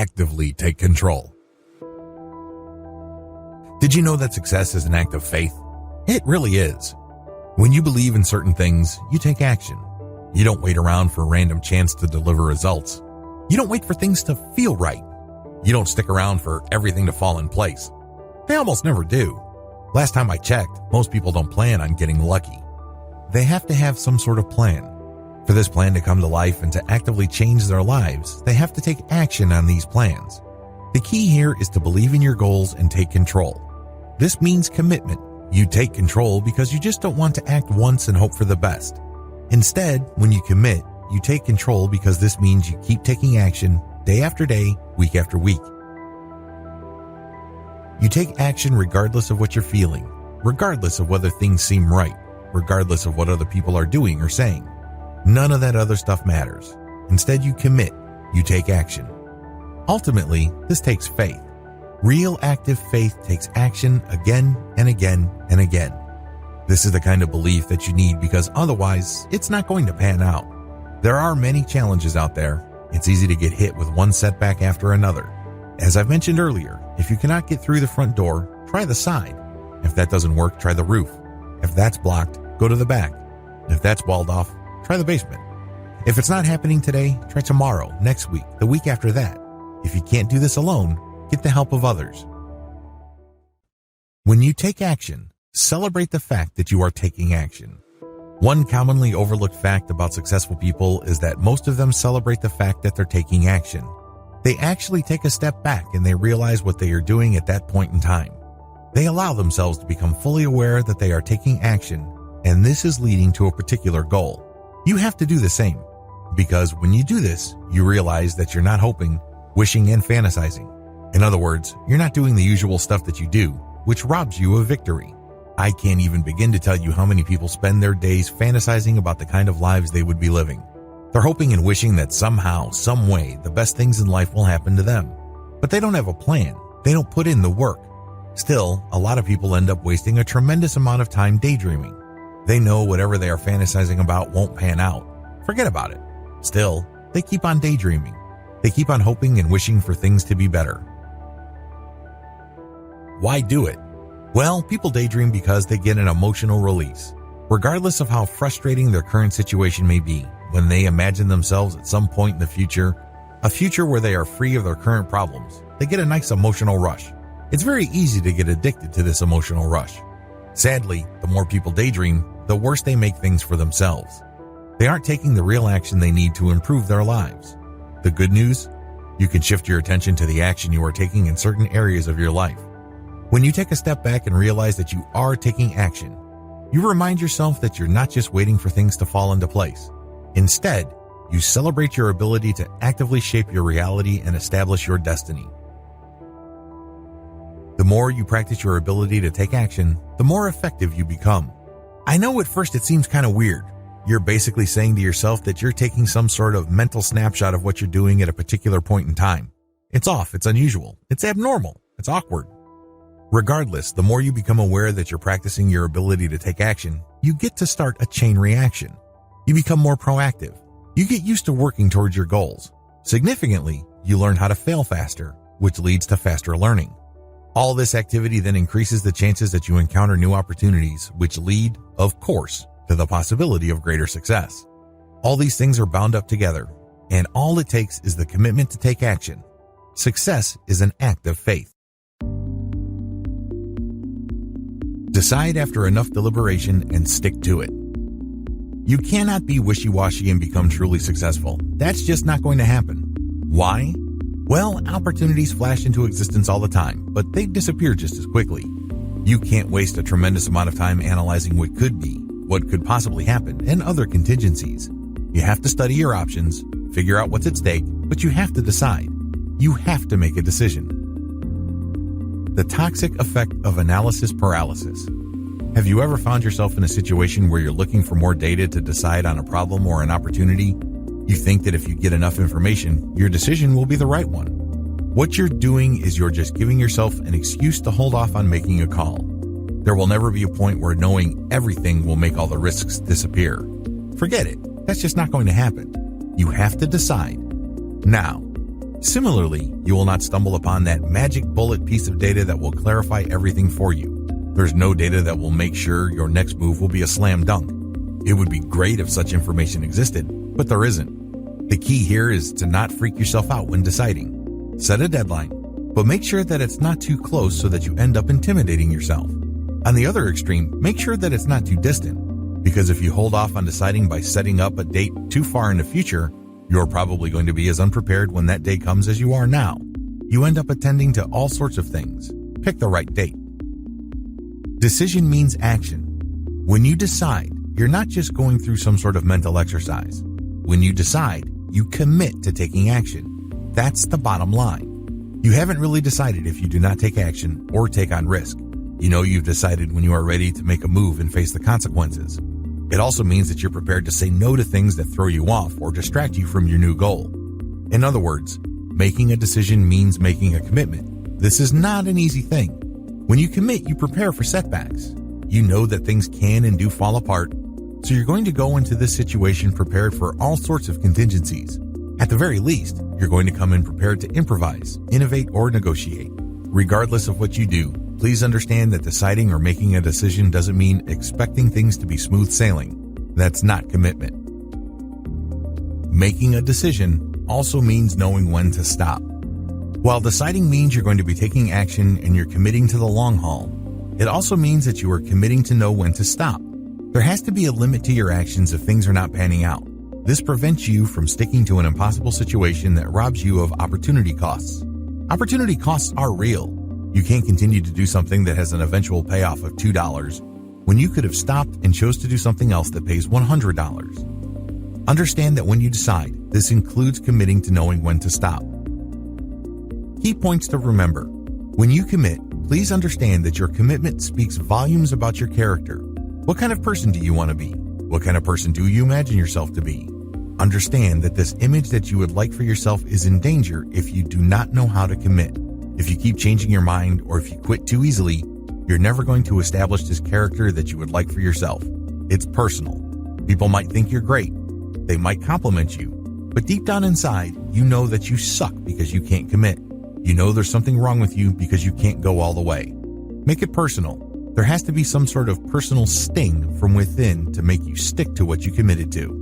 actively take control. Did you know that success is an act of faith? It really is. When you believe in certain things, you take action. You don't wait around for a random chance to deliver results. You don't wait for things to feel right. You don't stick around for everything to fall in place. They almost never do. Last time I checked, most people don't plan on getting lucky. They have to have some sort of plan. For this plan to come to life and to actively change their lives, they have to take action on these plans. The key here is to believe in your goals and take control. This means commitment. You take control because you just don't want to act once and hope for the best. Instead, when you commit, you take control because this means you keep taking action day after day, week after week. You take action regardless of what you're feeling, regardless of whether things seem right, regardless of what other people are doing or saying. None of that other stuff matters. Instead, you commit, you take action. Ultimately, this takes faith. Real active faith takes action again and again and again. This is the kind of belief that you need because otherwise, it's not going to pan out. There are many challenges out there. It's easy to get hit with one setback after another. As I've mentioned earlier, if you cannot get through the front door, try the side. If that doesn't work, try the roof. If that's blocked, go to the back. If that's walled off, try the basement. If it's not happening today, try tomorrow, next week, the week after that. If you can't do this alone, get the help of others. When you take action, celebrate the fact that you are taking action. One commonly overlooked fact about successful people is that most of them celebrate the fact that they're taking action. They actually take a step back and they realize what they are doing at that point in time. They allow themselves to become fully aware that they are taking action, and this is leading to a particular goal. You have to do the same, because when you do this, you realize that you're not hoping, wishing, and fantasizing. In other words, you're not doing the usual stuff that you do, which robs you of victory. I can't even begin to tell you how many people spend their days fantasizing about the kind of lives they would be living. They're hoping and wishing that somehow, some way, the best things in life will happen to them. But they don't have a plan. They don't put in the work. Still, a lot of people end up wasting a tremendous amount of time daydreaming. They know whatever they are fantasizing about won't pan out. Forget about it. Still, they keep on daydreaming. They keep on hoping and wishing for things to be better. Why do it? Well, people daydream because they get an emotional release. Regardless of how frustrating their current situation may be, when they imagine themselves at some point in the future, a future where they are free of their current problems, they get a nice emotional rush. It's very easy to get addicted to this emotional rush. Sadly, the more people daydream, the worse they make things for themselves. They aren't taking the real action they need to improve their lives. The good news? You can shift your attention to the action you are taking in certain areas of your life. When you take a step back and realize that you are taking action, you remind yourself that you're not just waiting for things to fall into place. Instead, you celebrate your ability to actively shape your reality and establish your destiny. The more you practice your ability to take action, the more effective you become. I know at first it seems kind of weird. You're basically saying to yourself that you're taking some sort of mental snapshot of what you're doing at a particular point in time. It's off, it's unusual, it's abnormal, it's awkward. Regardless, the more you become aware that you're practicing your ability to take action, you get to start a chain reaction. You become more proactive. You get used to working towards your goals. Significantly, you learn how to fail faster, which leads to faster learning. All this activity then increases the chances that you encounter new opportunities, which lead, of course, to the possibility of greater success. All these things are bound up together, and all it takes is the commitment to take action. Success is an act of faith. Decide after enough deliberation and stick to it. You cannot be wishy-washy and become truly successful. That's just not going to happen. Why? Well, opportunities flash into existence all the time, but they disappear just as quickly. You can't waste a tremendous amount of time analyzing what could be, what could possibly happen, and other contingencies. You have to study your options, figure out what's at stake, but you have to decide. You have to make a decision. The toxic effect of analysis paralysis. Have you ever found yourself in a situation where you're looking for more data to decide on a problem or an opportunity? You think that if you get enough information, your decision will be the right one. What you're doing is you're just giving yourself an excuse to hold off on making a call. There will never be a point where knowing everything will make all the risks disappear. Forget it. That's just not going to happen. You have to decide. Now, Similarly, you will not stumble upon that magic bullet piece of data that will clarify everything for you. There's no data that will make sure your next move will be a slam dunk. It would be great if such information existed, but there isn't. The key here is to not freak yourself out when deciding. Set a deadline, but make sure that it's not too close so that you end up intimidating yourself. On the other extreme, make sure that it's not too distant, because if you hold off on deciding by setting up a date too far in the future, you're probably going to be as unprepared when that day comes as you are now. You end up attending to all sorts of things. Pick the right date. Decision means action. When you decide, you're not just going through some sort of mental exercise. When you decide, you commit to taking action. That's the bottom line. You haven't really decided if you do not take action or take on risk. You know you've decided when you are ready to make a move and face the consequences. It also means that you're prepared to say no to things that throw you off or distract you from your new goal. In other words, making a decision means making a commitment. This is not an easy thing. When you commit, you prepare for setbacks. You know that things can and do fall apart, so you're going to go into this situation prepared for all sorts of contingencies. At the very least, you're going to come in prepared to improvise, innovate, or negotiate. Regardless of what you do, please understand that deciding or making a decision doesn't mean expecting things to be smooth sailing. That's not commitment. Making a decision also means knowing when to stop. While deciding means you're going to be taking action and you're committing to the long haul, it also means that you are committing to know when to stop. There has to be a limit to your actions if things are not panning out. This prevents you from sticking to an impossible situation that robs you of opportunity costs. Opportunity costs are real. You can't continue to do something that has an eventual payoff of $2 when you could have stopped and chose to do something else that pays $100. Understand that when you decide, this includes committing to knowing when to stop. Key points to remember. When you commit, please understand that your commitment speaks volumes about your character. What kind of person do you want to be? What kind of person do you imagine yourself to be? Understand that this image that you would like for yourself is in danger if you do not know how to commit. If you keep changing your mind or if you quit too easily, you're never going to establish this character that you would like for yourself. It's personal. People might think you're great. They might compliment you. But deep down inside, you know that you suck because you can't commit. You know there's something wrong with you because you can't go all the way. Make it personal. There has to be some sort of personal sting from within to make you stick to what you committed to.